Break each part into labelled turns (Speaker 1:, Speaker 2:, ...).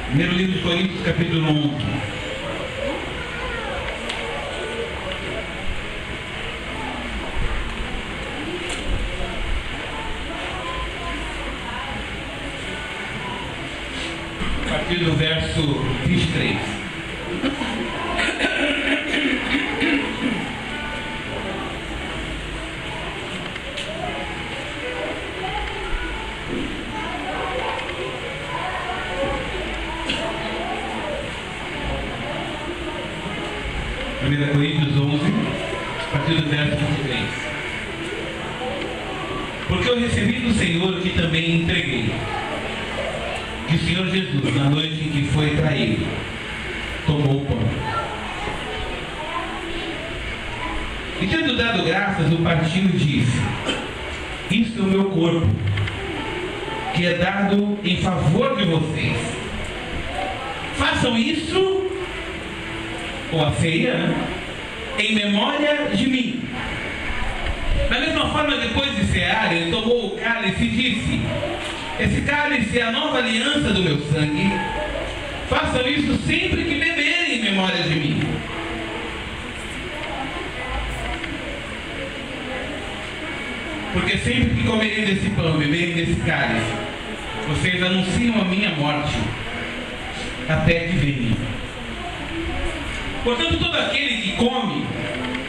Speaker 1: Primeiro livro de Coríntios, capítulo 11. A partir do verso 23. Primeira Coríntios 11, a partir do verso 23. Porque eu recebi do Senhor o que também entreguei, que o Senhor Jesus, na noite em que foi traído, tomou o pão. E tendo dado graças, o partiu e disse: isto é o meu corpo, que é dado em favor de vocês. Façam isso, ou a ceia, em memória de mim. Da mesma forma, depois de cear, ele tomou o cálice e disse: esse cálice é a nova aliança do meu sangue. Façam isso sempre que beberem em memória de mim. Porque sempre que comerem desse pão e beberem desse cálice, vocês anunciam a minha morte até que venha. Portanto, todo aquele que come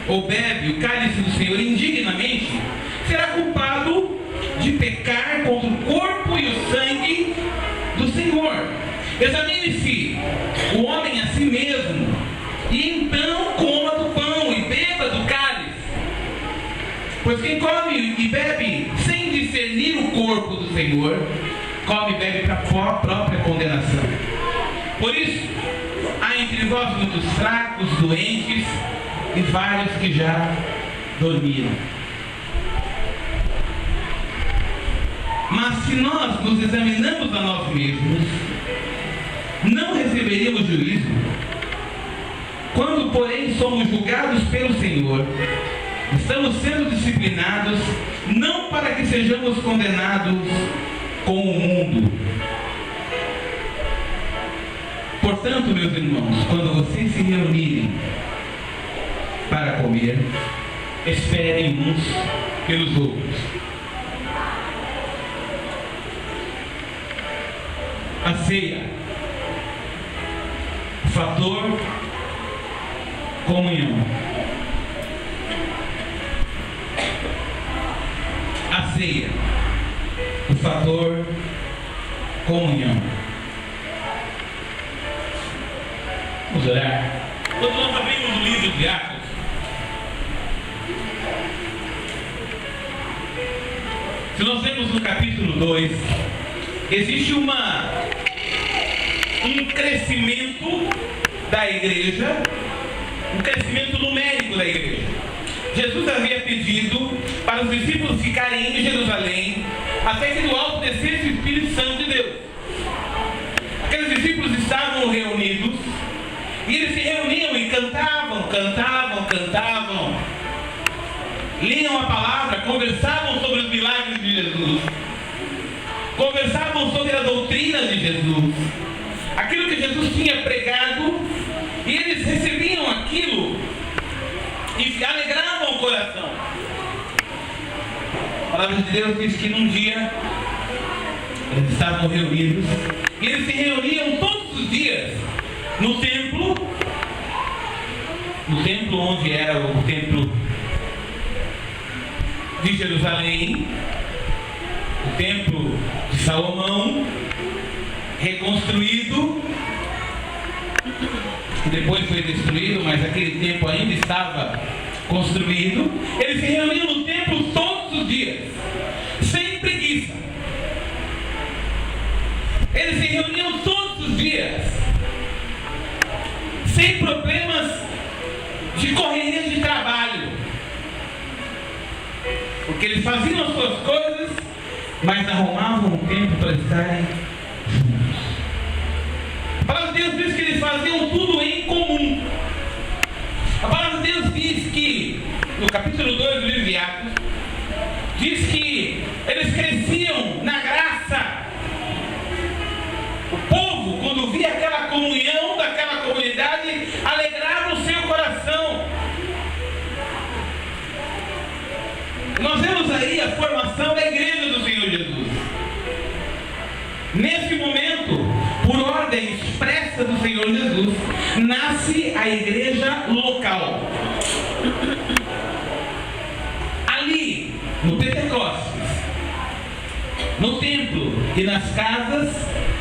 Speaker 1: ou bebe o cálice do Senhor indignamente será culpado de pecar contra o corpo e o sangue do Senhor. Examine-se o homem a si mesmo, e então coma do pão e beba do cálice. Pois quem come e bebe sem discernir o corpo do Senhor, come e bebe para a própria condenação. Por isso, há entre vós muitos fracos, doentes e vários que já dormiram. Mas se nós nos examinamos a nós mesmos, não receberíamos juízo. Quando, porém, somos julgados pelo Senhor, estamos sendo disciplinados, não para que sejamos condenados com o mundo. Portanto, meus irmãos, quando vocês se reunirem para comer, esperem uns pelos outros. A ceia, fator comunhão. A ceia, o fator comunhão. Vamos olhar. Quando nós abrimos o livro de Atos, se nós vemos no capítulo 2, existe um crescimento da igreja, um crescimento numérico da igreja. Jesus havia pedido para os discípulos ficarem em Jerusalém até que do alto descesse o Espírito Santo de Deus. Aqueles discípulos estavam reunidos e eles se reuniam e cantavam, liam a palavra, conversavam sobre os milagres de Jesus, conversavam sobre a doutrina de Jesus, aquilo que Jesus tinha pregado, e eles recebiam aquilo e alegravam o coração. A palavra de Deus diz que num dia eles estavam reunidos e eles se reuniam todos os dias no templo onde era o templo de Jerusalém, o templo de Salomão, reconstruído, que depois foi destruído, mas aquele templo ainda estava construído. Eles se reuniam no templo todos os dias, sem preguiça. Eles se reuniam todos os dias, sem problemas de correria de trabalho, porque eles faziam as suas coisas, mas arrumavam um tempo para estarem juntos. A palavra de Deus diz que eles faziam tudo em comum. A palavra de Deus diz que, no capítulo 2 do livro de Atos, diz que eles cresciam na graça. O povo, quando via aí a formação da igreja do Senhor Jesus. Nesse momento, por ordem expressa do Senhor Jesus, nasce a igreja local. Ali, no Pentecostes, no templo e nas casas,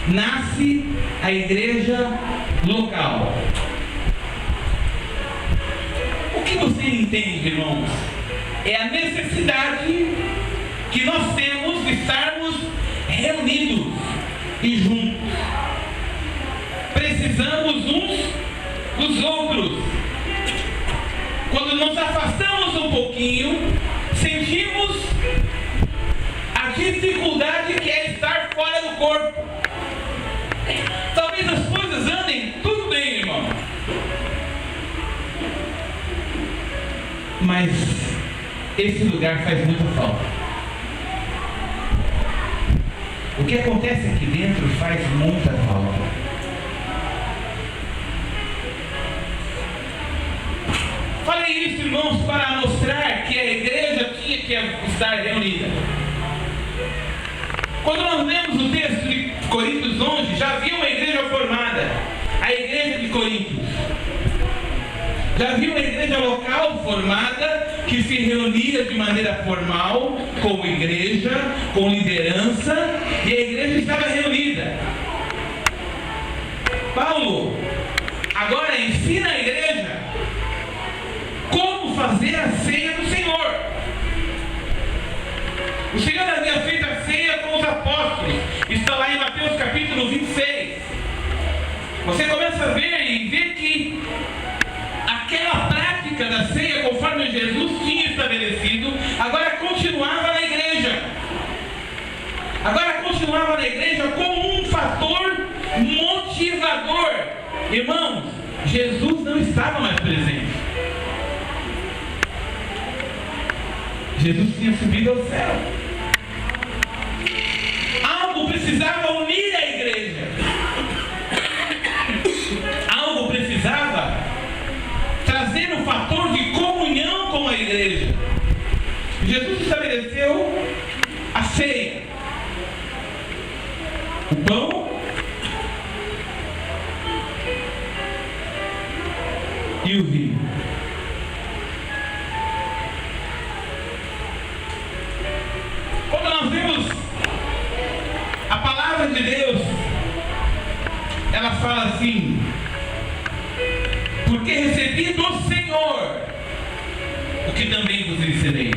Speaker 1: nasce a igreja local. O que você entende, irmãos? É a necessidade que nós temos de estarmos reunidos e juntos. Precisamos uns dos outros. Quando nos afastamos um pouquinho, sentimos a dificuldade que é estar fora do corpo. Talvez as coisas andem tudo bem, irmão, mas esse lugar faz muita falta. O que acontece aqui dentro faz muita falta. Falei isso, irmãos, para mostrar que a igreja tinha que estar reunida. Quando nós lemos o texto de Coríntios 11, já havia uma igreja formada, a igreja de Coríntios. Já havia uma igreja local formada, que se reunia de maneira formal, como igreja, com liderança, e a igreja estava reunida. Paulo agora ensina a igreja como fazer a ceia do Senhor. O Senhor havia feito a ceia com os apóstolos. Está lá em Mateus capítulo 26. Você começa a ver e ver que aquela prática da ceia, conforme Jesus tinha estabelecido, agora continuava na igreja. Agora continuava na igreja como um fator motivador. Irmãos, Jesus não estava mais presente. Jesus tinha subido ao céu. Algo precisava unir a igreja. Algo precisava trazer um fator de comunhão com a igreja. Jesus estabeleceu a ceia, o pão e o vinho. Quando nós vemos a palavra de Deus, ela fala assim: porque recebi do Senhor o que também vos ensinei.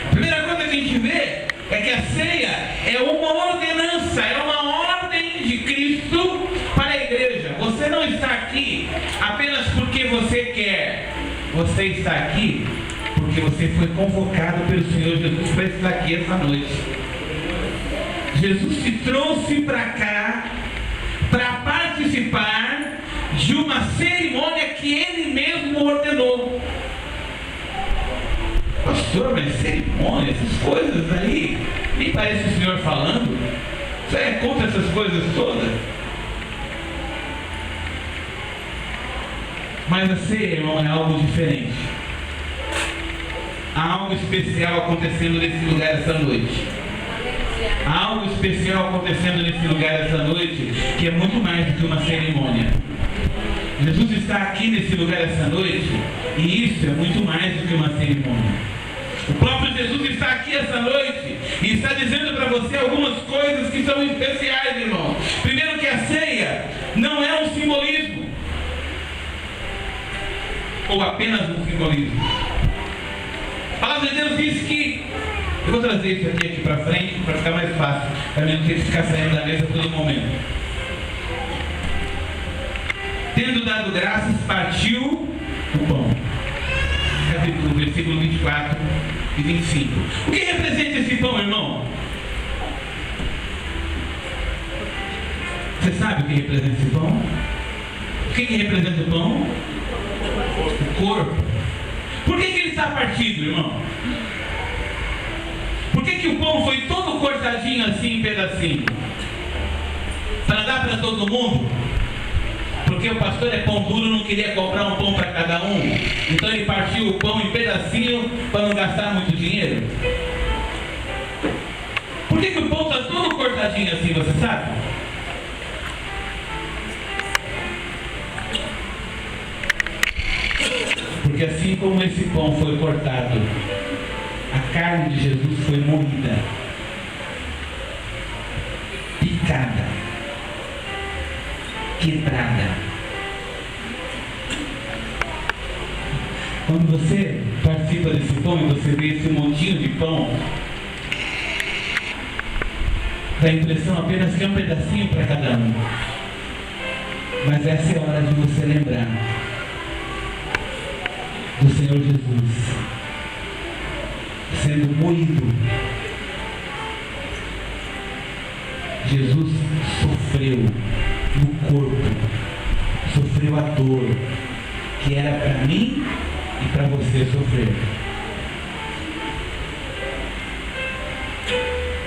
Speaker 1: A primeira coisa que a gente vê é que a ceia é uma ordenança, é uma ordem de Cristo para a igreja. Você não está aqui apenas porque você quer. Você está aqui porque você foi convocado pelo Senhor Jesus para estar aqui essa noite. Jesus te trouxe para cá para participar de uma cerimônia que Ele mesmo ordenou. Pastor, mas cerimônia, essas coisas aí, nem parece o Senhor falando. Você é contra essas coisas todas? Mas a ceia, irmão, é algo diferente. Há algo especial acontecendo nesse lugar essa noite. Há algo especial acontecendo nesse lugar essa noite, que é muito mais do que uma cerimônia. Jesus está aqui nesse lugar essa noite, e isso é muito mais do que uma cerimônia. O próprio Jesus está aqui essa noite e está dizendo para você algumas coisas que são especiais, irmão. Primeiro, que a ceia não é um simbolismo, ou apenas um simbolismo. A palavra de Deus diz que, eu vou trazer isso aqui para frente para ficar mais fácil, para mim não ter que ficar saindo da mesa a todo momento. Tendo dado graças, partiu o pão. Capítulo, versículo 24 e 25. O que representa esse pão, irmão? Você sabe o que representa esse pão? O que representa o pão? O corpo. Por que ele está partido, irmão? Por que o pão foi todo cortadinho assim em pedacinho? Para dar para todo mundo? Porque o pastor é pão duro, não queria comprar um pão para cada um, então ele partiu o pão em pedacinho para não gastar muito dinheiro. pão está todo cortadinho assim, você sabe? Porque assim como esse pão foi cortado, a carne de Jesus foi moída, picada, quebrada. Quando você participa desse pão e você vê esse montinho de pão, dá a impressão apenas que é um pedacinho para cada um. Mas essa é a hora de você lembrar do Senhor Jesus sendo moído. Jesus sofreu no corpo, sofreu a dor que era para mim e para você sofrer.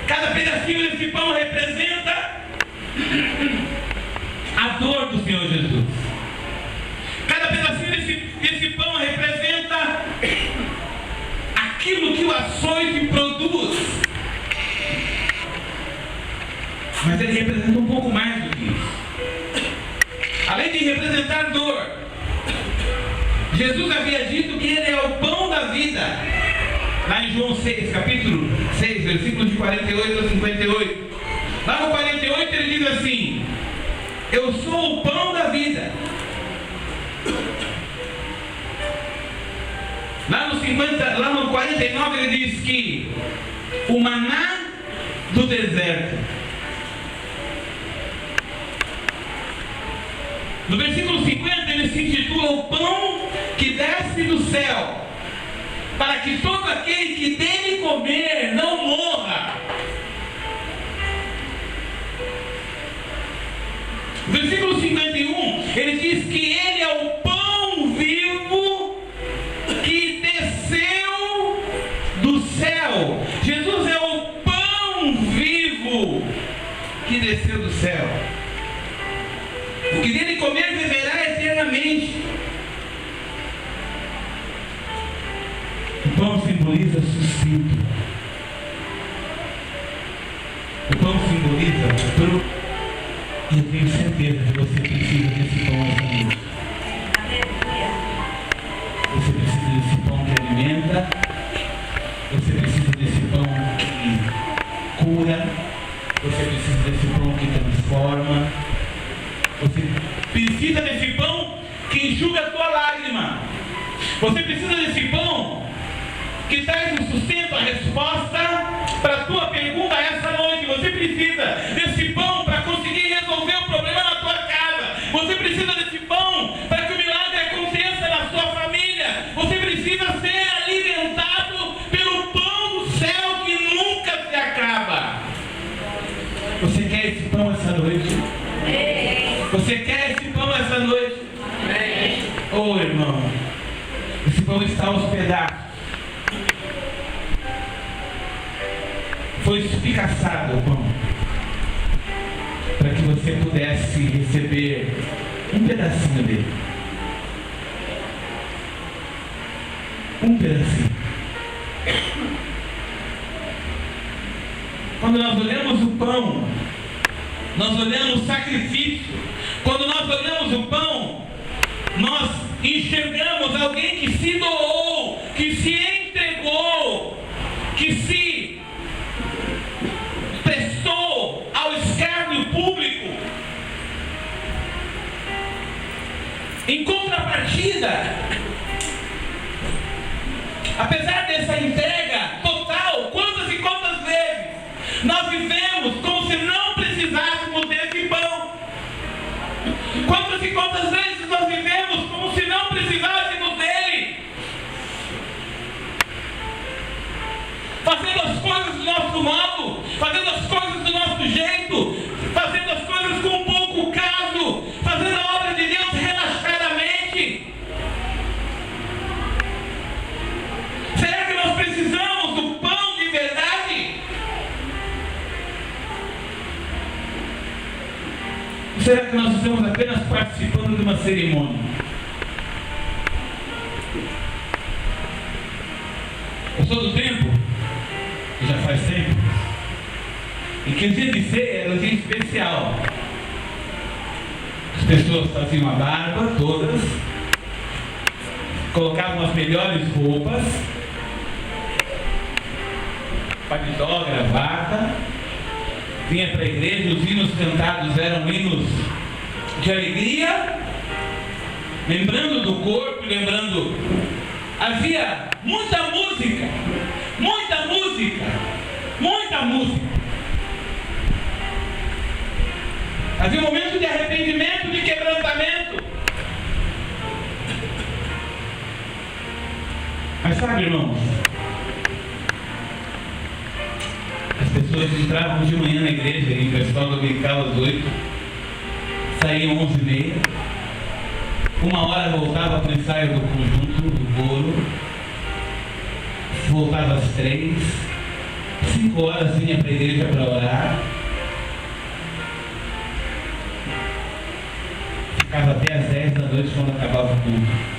Speaker 1: Cada pedacinho desse pão representa a dor do Senhor Jesus. Cada pedacinho desse pão representa aquilo que o açoite produz. Mas ele representa um pouco mais do que isso. Além de representar dor, Jesus havia dito que ele é o pão da vida. Lá em João 6, capítulo 6, versículos de 48 a 58. Lá no 48 ele diz assim: eu sou o pão da vida. Lá no 49 ele diz que o maná do deserto. No versículo 50 ele se intitula o pão que desce do céu, para que todo aquele que dele comer não morra. No versículo 51 ele diz que ele é o pão vivo que desceu do céu. Jesus é o pão vivo que desceu do céu. O que dele comer viverá eternamente. O pão simboliza suscito. O pão simboliza o. E eu tenho certeza que você precisa desse pão essa noite. Você precisa desse pão que alimenta. Você precisa desse pão que cura. Você precisa desse pão que transforma. Você precisa desse pão que enxuga a tua lágrima. Você precisa desse pão que traz o sustento, a resposta para a tua pergunta essa noite. Você precisa desse pão para conseguir resolver o problema na tua casa. Você precisa desse pão para que o milagre aconteça na sua família. Você precisa ser alimentado pelo pão do céu que nunca se acaba. Você quer esse pão essa noite? Você quer esse pão essa noite? Oh, irmão, esse pão está aos pedaços. Foi espicaçado o pão para que você pudesse receber um pedacinho dele. Um pedacinho. Quando nós olhamos o pão, nós olhamos o sacrifício. Quando nós olhamos o pão, nós enxergamos alguém que se doou, que se entregou, que se prestou ao escárnio público. Em contrapartida, apesar dessa entrega total, quantas e quantas vezes nós vivemos como se não precisássemos desse pão? Quantas e quantas vezes nós vivemos como se não precisássemos dele? Fazendo as coisas do nosso modo, fazendo as coisas do nosso jeito, fazendo as coisas com pouco caso, fazendo a obra de Deus relaxadamente. Será que nós precisamos do pão de verdade? Será que nós estamos apenas participando de uma cerimônia? Eu sou do tempo, que já faz tempo, E que o dia de ceia era um dia especial. As pessoas faziam a barba, todas, colocavam as melhores roupas, paletó, gravata, vinha para a igreja, os hinos cantados eram hinos de alegria, lembrando do corpo, lembrando. Havia muita música, muita música, muita música. Havia um momento de arrependimento, de quebrantamento. Mas sabe, irmãos, as pessoas entravam de manhã na igreja, em pessoal dominical às 8, saíam 11h30, 1h voltava para o ensaio do conjunto, do bolo, voltava às 3, 5h vinha para a igreja para orar, ficava até às 10 da noite quando acabava o culto.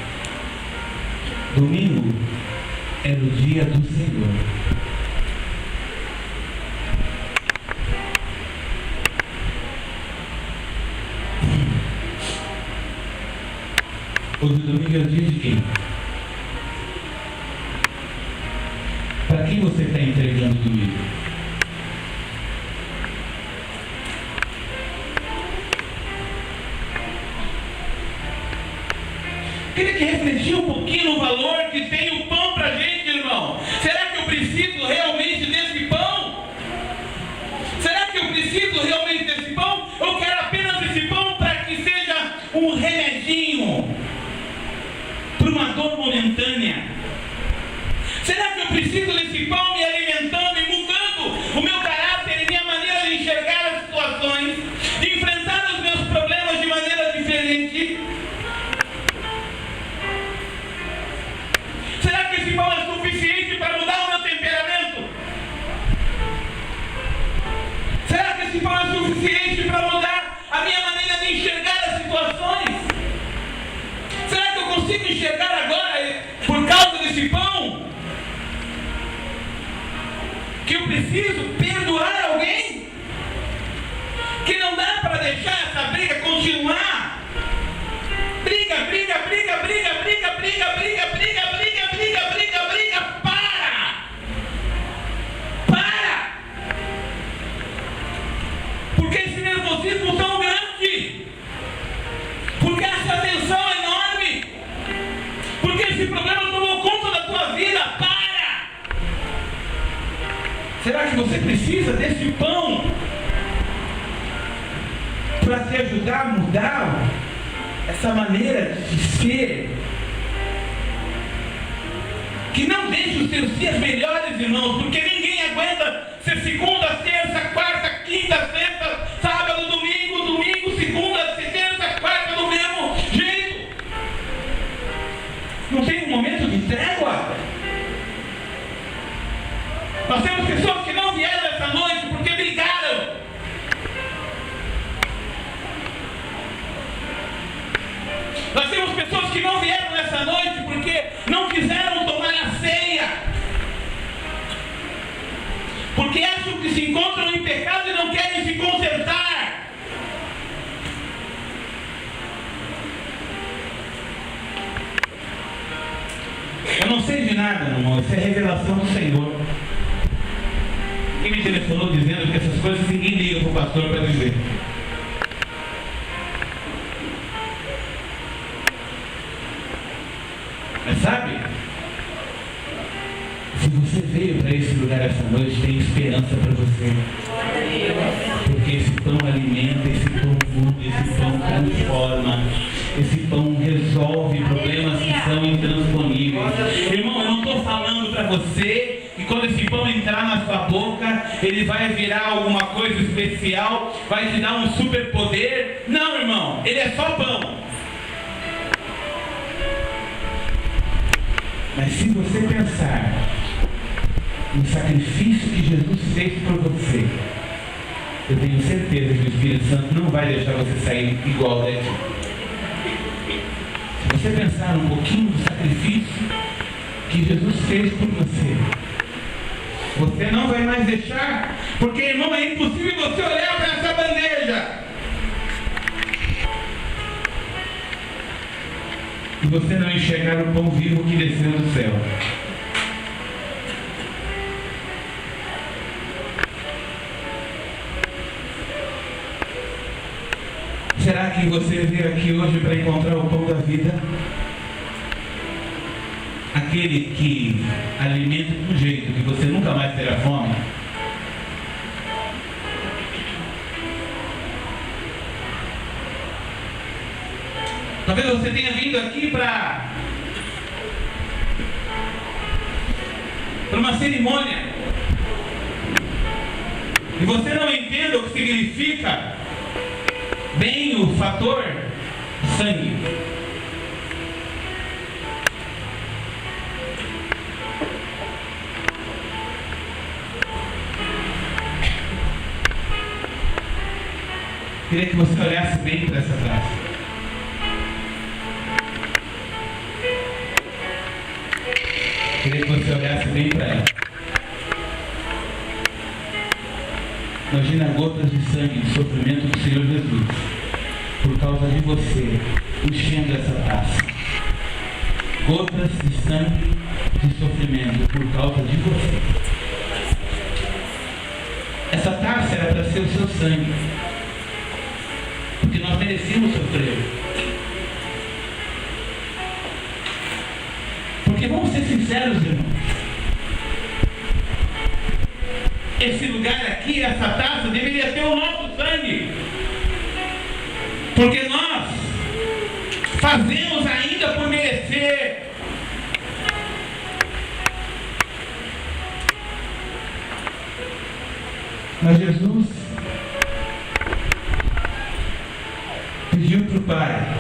Speaker 1: Domingo era o dia do Senhor. Hoje o domingo é o dia de quem? Para quem você está entregando o domingo? Queria que refletir um pouquinho no valor que tem o pão para a gente, irmão. Será que eu preciso realmente desse pão? Será que eu preciso realmente desse pão? Eu quero apenas esse pão para que seja um remedinho para uma dor momentânea. Será que eu preciso desse pão me alimentando e mudando o meu caráter e minha maneira de enxergar as situações, de enfrentar os meus problemas de maneira diferente? Será que esse pão é suficiente para mudar o meu temperamento? Será que esse pão é suficiente para mudar a minha maneira de enxergar as situações? Será que eu consigo enxergar agora, por causa desse pão, que eu preciso perdoar alguém? Que não dá para deixar essa briga continuar? Briga, briga, briga, briga, briga, briga, briga, briga, briga, briga, briga, briga, para! Para! Porque esse nervosismo tão grande? Porque essa tensão é enorme? Porque esse problema tomou conta da tua vida? Para! Será que você precisa desse pão para te ajudar a mudar essa maneira de ser, que não deixe os seus dias melhores, irmãos, porque ninguém aguenta ser segunda, terça, quarta, quinta, sexta, sábado, domingo, segunda, terça, quarta, do mesmo jeito. Não tem um momento de trégua. Nós temos pessoas que não vieram essa noite porque brigaram. Nós temos pessoas que não vieram nessa noite porque não quiseram tomar a ceia, porque acham que se encontram em pecado e não querem se consertar. Eu não sei de nada, meu irmão, isso é revelação do Senhor. Quem me telefonou dizendo que essas coisas ninguém liga para o pastor para dizer. Mas sabe, se você veio para esse lugar essa noite, tem esperança para você. Porque esse pão alimenta, esse pão muda, esse pão transforma, esse pão resolve problemas que são intransponíveis. Irmão, eu não estou falando para você que quando esse pão entrar na sua boca, ele vai virar alguma coisa especial, vai te dar um superpoder. Não, irmão, ele é só pão. Mas se você pensar no sacrifício que Jesus fez por você, eu tenho certeza que o Espírito Santo não vai deixar você sair igual daqui. Se você pensar um pouquinho do sacrifício que Jesus fez por você, Você não vai mais deixar, porque, irmão, é impossível você olhar para essa bandeja e você não enxergar o pão vivo que desceu do céu. Será que você veio aqui hoje para encontrar o pão da vida? Aquele que alimenta de um jeito que você nunca mais terá fome? Talvez você tenha vindo aqui para uma cerimônia e você não entenda o que significa bem o fator sangue. Queria que você olhasse bem para essa taça. Queria que você olhasse bem para ela. Imagina gotas de sangue, de sofrimento do Senhor Jesus, por causa de você, enchendo essa taça. Gotas de sangue, de sofrimento, por causa de você. Essa taça era para ser o seu sangue, porque nós merecíamos sofrer. Porque vamos ser sinceros, irmãos, esse lugar aqui, essa taça, deveria ter o nosso sangue, porque nós fazemos ainda por merecer. Mas Jesus pediu para o Pai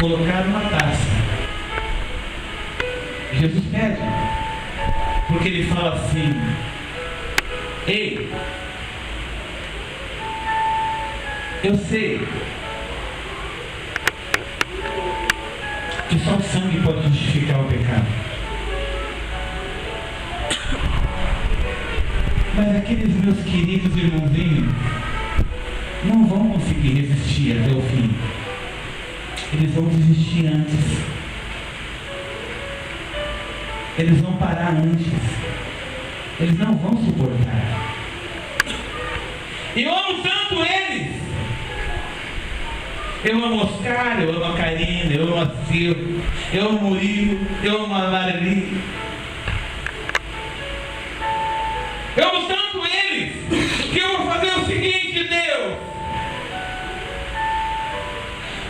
Speaker 1: colocar uma taça. Jesus pede, porque ele fala assim: ei, eu sei que só o sangue pode justificar o pecado, mas aqueles meus queridos irmãozinhos não vão conseguir resistir até o fim. Eles vão desistir antes. Eles vão parar antes. Eles não vão suportar. Eu amo tanto eles. Eu amo Oscar, eu amo a Karina, eu amo a Silvia, eu amo o Murilo, eu amo a Marli. Eu amo tanto eles que eu vou fazer o seguinte: Deus,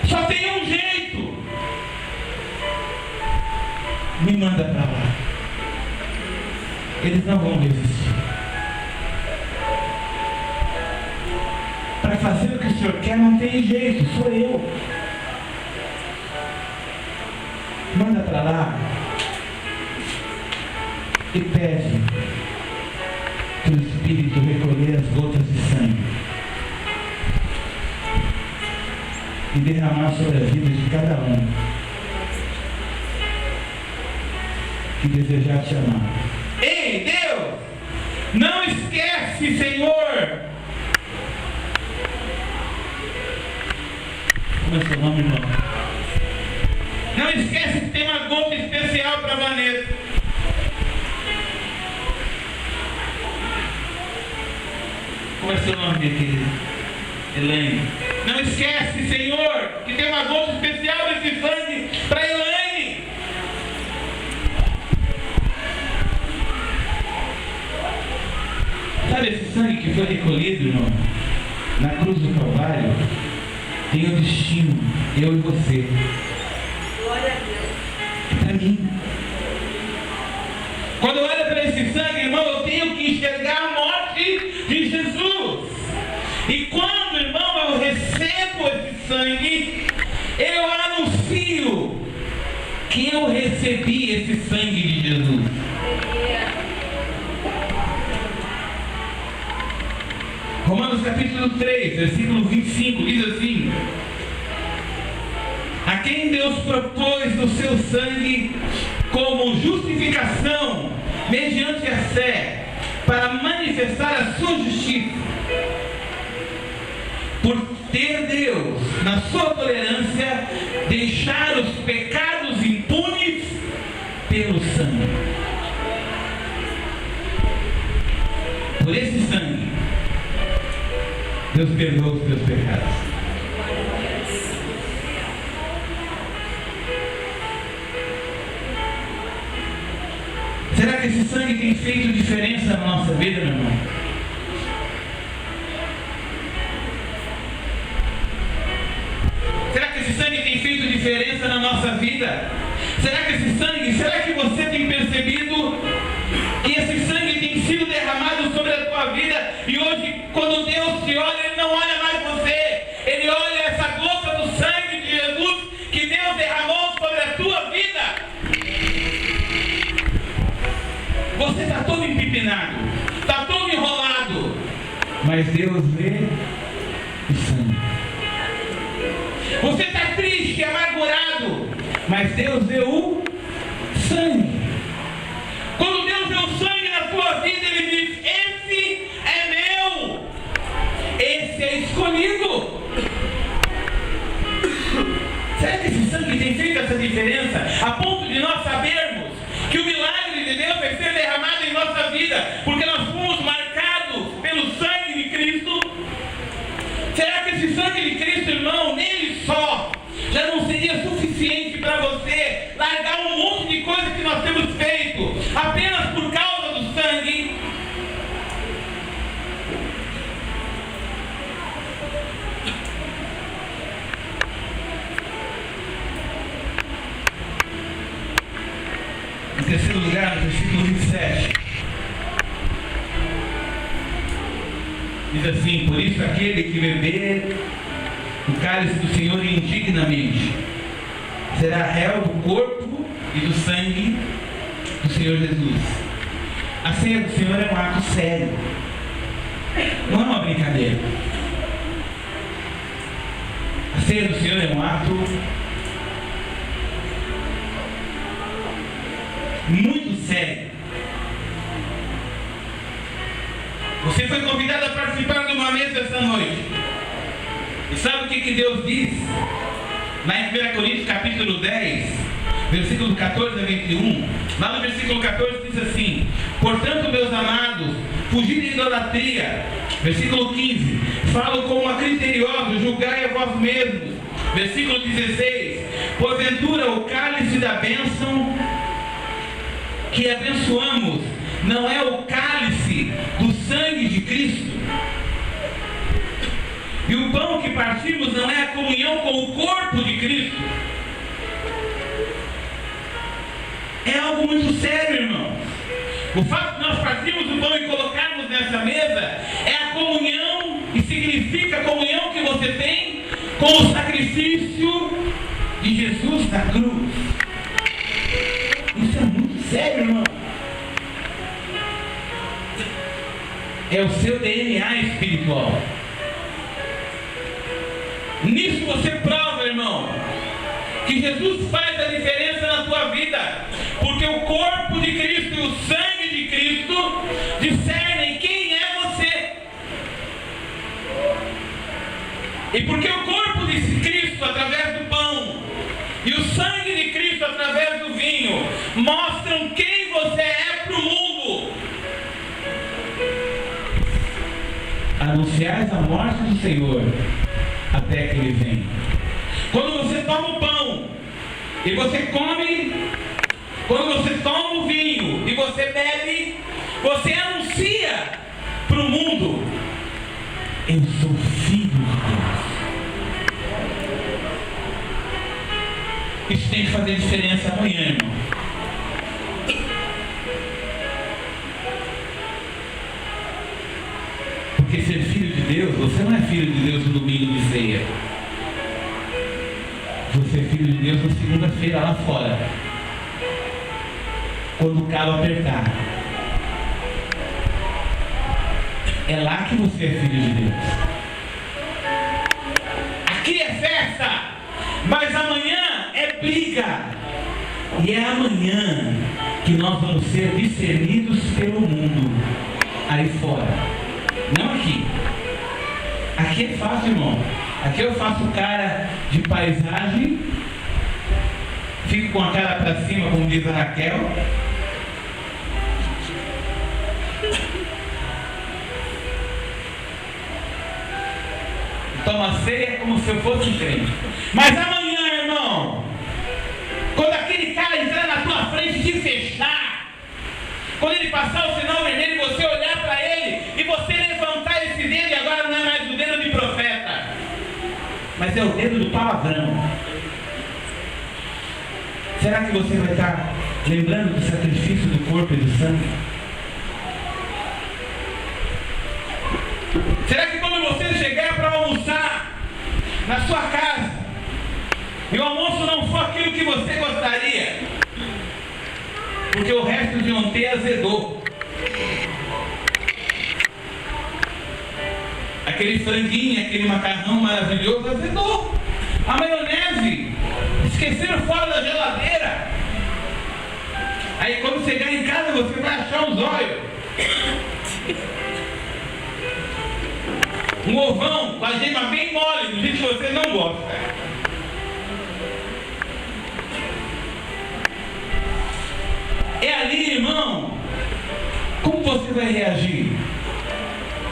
Speaker 1: só tem um jeito. Me manda para lá. Eles não vão resistir. Para fazer o que o Senhor quer não tem jeito, sou eu. Manda para lá e pede para o Espírito recolher as gotas de sangue e derramar sobre a vida de cada um que desejar te amar. Ei, Deus, não esquece, Senhor. Como é seu nome, irmão? Não esquece que tem uma gota especial para Vanessa. Como é seu nome, minha querida? Elaine. Não esquece, Senhor, que tem uma gota especial desse sangue para Elaine. Sabe esse sangue que foi recolhido, irmão, na cruz do Calvário? Tem um destino, eu e você.
Speaker 2: Glória a Deus.
Speaker 1: Para mim. Quando eu olho para esse sangue, irmão, eu tenho que enxergar a morte de Jesus. E quando, irmão, eu recebo esse sangue, eu anuncio que eu recebi esse sangue de Jesus. Romanos capítulo 3, versículo 25, diz assim: a quem Deus propôs o seu sangue como justificação mediante a fé, para manifestar a sua justiça, por ter Deus, na sua tolerância, deixar os pecados impunes pelo sangue. Por esse sangue, Deus perdoa os teus pecados. Será que esse sangue tem feito diferença na nossa vida, meu irmão? Será que esse sangue tem feito diferença na nossa vida? Será que você tem percebido que esse sangue tem sido derramado sobre a tua vida? E hoje, quando Deus te olha, Ele não olha mais você. Ele olha essa gota do sangue de Jesus que Deus derramou sobre a tua vida. Você está todo empipinado, está todo enrolado, mas Deus vê o sangue. Você está triste, amargurado, mas Deus vê o sangue. Quando Deus vê o sangue na tua vida, Ele diz: esse é meu, esse é escolhido. Será que esse sangue tem feito essa diferença a ponto de nós sabermos que o milagre de Deus vai ser derramado em nossa vida, porque nós fomos marcados pelo sangue de Cristo? Será que esse sangue de Cristo, irmão, nele só, já não seria suficiente para você largar um monte de coisa que nós temos feito apenas por causa do sangue? Em terceiro lugar, no versículo 27, diz assim: por isso aquele que beber o cálice do Senhor indignamente será réu do corpo e do sangue do Senhor Jesus. A ceia do Senhor é um ato sério, não é uma brincadeira. A ceia do Senhor é um ato muito sério. Você foi convidado a participar de uma mesa essa noite. E sabe o que Deus diz? Lá em 1 Coríntios capítulo 10, versículo 14 a 21. Lá no versículo 14 diz assim: portanto, meus amados, fugir de idolatria. Versículo 15: falo como a criteriosos, julgai a vós mesmos. Versículo 16: porventura o cálice da bênção que abençoamos não é o cálice do sangue de Cristo? E o pão que partimos não é a comunhão com o corpo de Cristo? É algo muito sério, irmão. O fato de nós partirmos o pão e colocarmos nessa mesa é a comunhão, e significa a comunhão que você tem com o sacrifício de Jesus na cruz. Isso é muito sério, irmão. É o seu DNA espiritual. Nisso você prova, irmão, que Jesus faz a diferença na tua vida, porque o corpo de Cristo e o sangue de Cristo discernem quem é você. E porque o corpo de Cristo através do pão e o sangue de Cristo através do vinho mostram quem você é para o mundo. Anunciais a morte do Senhor até que Ele venha. Quando você toma o pão e você come, quando você toma o vinho e você bebe, você anuncia para o mundo: eu sou filho de Deus. Isso tem que fazer diferença amanhã, irmão. Porque ser filho de Deus, você não é filho de Deus no domingo de ceia. Você é filho de Deus na segunda-feira lá fora, quando o calo apertar. É lá que você é filho de Deus. Aqui é festa, mas amanhã é briga. E é amanhã que nós vamos ser discernidos pelo mundo aí fora. Não aqui. Aqui é fácil, irmão. Aqui eu faço cara de paisagem, fico com a cara para cima, como diz a Raquel. Toma ceia como se eu fosse crente. Mas amanhã, irmão, quando aquele cara entrar na tua frente e te fechar, quando ele passar o sinal vermelho e você olhar para ele e você levantar esse dedo, e agora não é mais o dedo de profeta, mas é o dedo do palavrão. Será que você vai estar lembrando do sacrifício do corpo e do sangue? Será que quando você chegar para almoçar na sua casa e o almoço não for aquilo que você gostaria, porque o resto de ontem azedou, aquele franguinho, aquele macarrão maravilhoso azedou, a maionese esqueceram fora da geladeira, aí quando chegar em casa você vai achar um zóio, um ovão com a gema bem mole, do jeito que você não gosta. É ali, irmão. Como você vai reagir?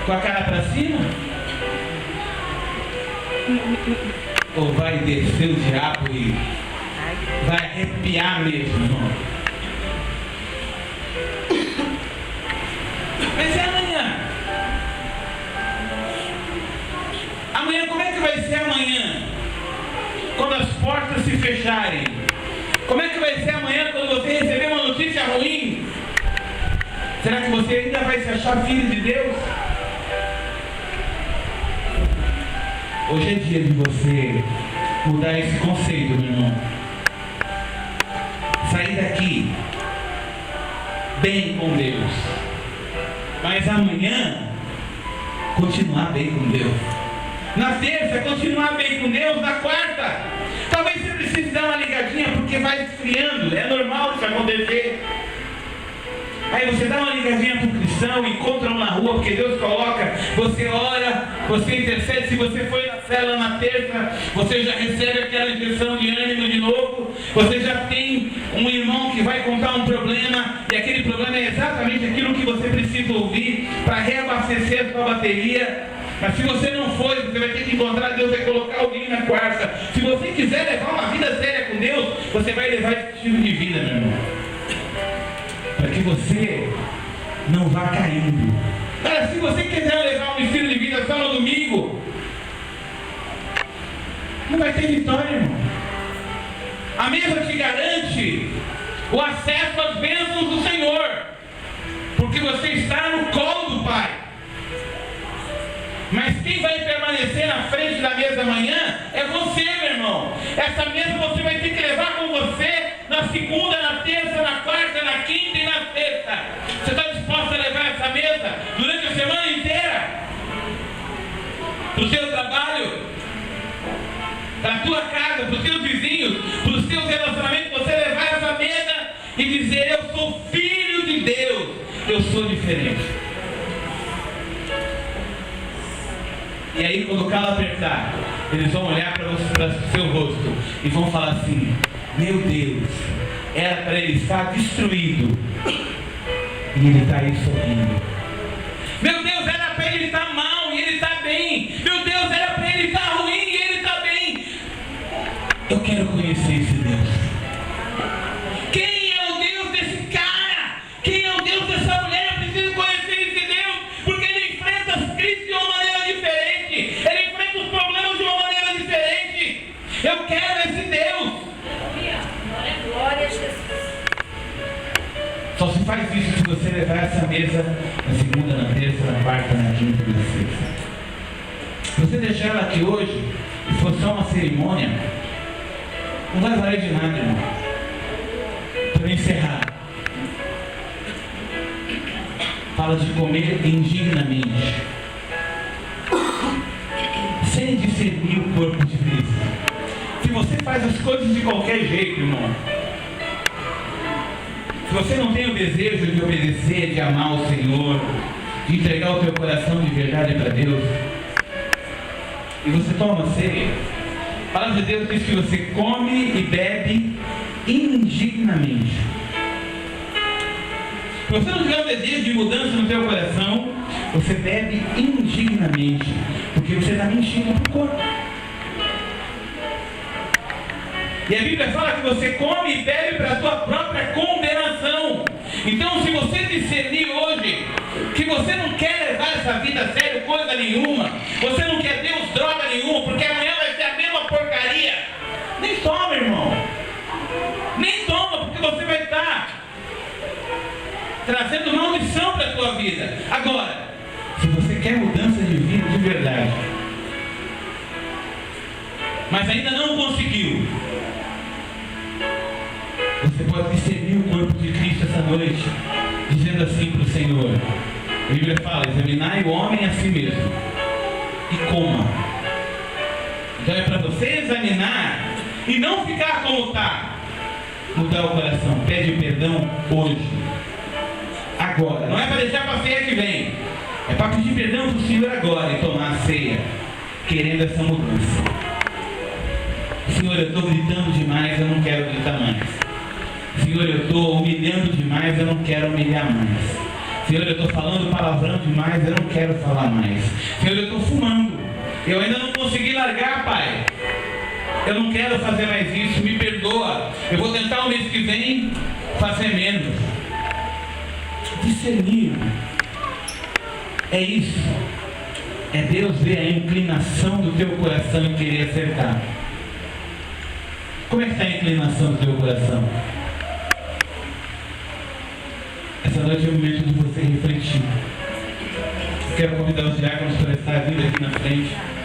Speaker 1: Com a cara para cima? Ou vai descer o diabo e vai arrepiar mesmo, irmão? Mas é amanhã. Amanhã, como é que vai ser amanhã? Quando as portas se fecharem? Como é que vai ser amanhã quando você receber uma notícia ruim? Será que você ainda vai se achar filho de Deus? Hoje é dia de você mudar esse conceito, meu irmão. Sair daqui bem com Deus. Mas amanhã, continuar bem com Deus. Na terça, continuar bem com Deus. Na quarta, talvez você precise dar uma ligadinha, porque vai esfriando. É normal isso acontecer. Aí você dá uma ligadinha para o cristão, encontra um na rua, porque Deus coloca, você ora, você intercede. Se você foi na célula na terça, você já recebe aquela injeção de ânimo de novo. Você já tem um irmão que vai contar um problema, e aquele problema é exatamente aquilo que você precisa ouvir para reabastecer a sua bateria. Mas se você não for, você vai ter que encontrar Deus, vai colocar alguém na quarta. Se você quiser levar uma vida séria com Deus, você vai levar esse estilo de vida, meu irmão, para que você não vá caindo. Cara, se você quiser levar um estilo de vida só no domingo, não vai ter vitória, irmão. A mesa te garante o acesso às bênçãos do Senhor, porque você está no colo do Pai. Mas quem vai permanecer na frente da mesa amanhã é você, meu irmão. Essa mesa você vai ter que levar com você na segunda, na terça, na quarta, na quinta e na sexta. Você está disposto a levar essa mesa durante a semana inteira? Para o seu trabalho, para a tua casa, para os seus vizinhos, para os seus relacionamentos, você levar essa mesa e dizer: eu sou filho de Deus, eu sou diferente. E aí, quando o calo apertar, eles vão olhar para o seu rosto e vão falar assim: meu Deus, era para ele estar destruído e ele está aí sorrindo. Meu Deus, era para ele estar mal e ele está bem. Meu Deus, era para ele estar ruim e ele está bem. Eu quero conhecer esse Deus. Quem é o Deus desse cara? Quem é o Deus dessa mulher? Eu preciso conhecer esse Deus, porque ele enfrenta as crises de uma maneira diferente. Ele enfrenta os problemas de uma maneira diferente. Eu quero esse Deus.
Speaker 2: Glória a Jesus.
Speaker 1: Só se faz isso se você levar essa mesa na segunda, na terça, na quarta, na quinta e na sexta. Se você deixar ela aqui hoje e for só uma cerimônia, não vai valer de nada, irmão. Para encerrar, fala de comer indignamente, sem discernir o corpo de Cristo. Se você faz as coisas de qualquer jeito, irmão, Se você não tem o desejo de obedecer, de amar o Senhor, de entregar o teu coração de verdade para Deus, e você toma ceia, a palavra de Deus diz que você come e bebe indignamente. Se você não tiver o desejo de mudança no teu coração, você bebe indignamente, porque você está mentindo para o corpo. E a Bíblia fala que você come e bebe para a tua própria condenação. Então, se você discernir hoje que você não quer levar essa vida a sério, coisa nenhuma, você não quer Deus droga nenhuma, porque amanhã vai ser a mesma porcaria, nem toma, irmão. Nem toma, porque você vai estar trazendo maldição para a tua vida. Agora, se você quer mudança de vida de verdade, mas ainda não conseguiu, você pode discernir o corpo de Cristo essa noite, dizendo assim para o Senhor. A Bíblia fala: examinai o homem a si mesmo e coma. Então é para você examinar e não ficar como está. Mudar o coração. Pede perdão hoje, agora. Não é para deixar para a ceia que vem, é para pedir perdão para o Senhor agora e tomar a ceia, querendo essa mudança. Senhor, eu estou gritando demais, eu não quero gritar mais. Senhor, eu estou humilhando demais, eu não quero humilhar mais. Senhor, eu estou falando palavrão demais, eu não quero falar mais. Senhor, eu estou fumando, eu ainda não consegui largar, Pai. Eu não quero fazer mais isso, me perdoa. Eu vou tentar o mês que vem fazer menos. Discernir. É isso. É Deus ver a inclinação do teu coração e querer acertar. Como é que está a inclinação do teu coração? Essa noite é o momento de você refletir. Eu quero convidar os diáconos para estar vindo aqui na frente.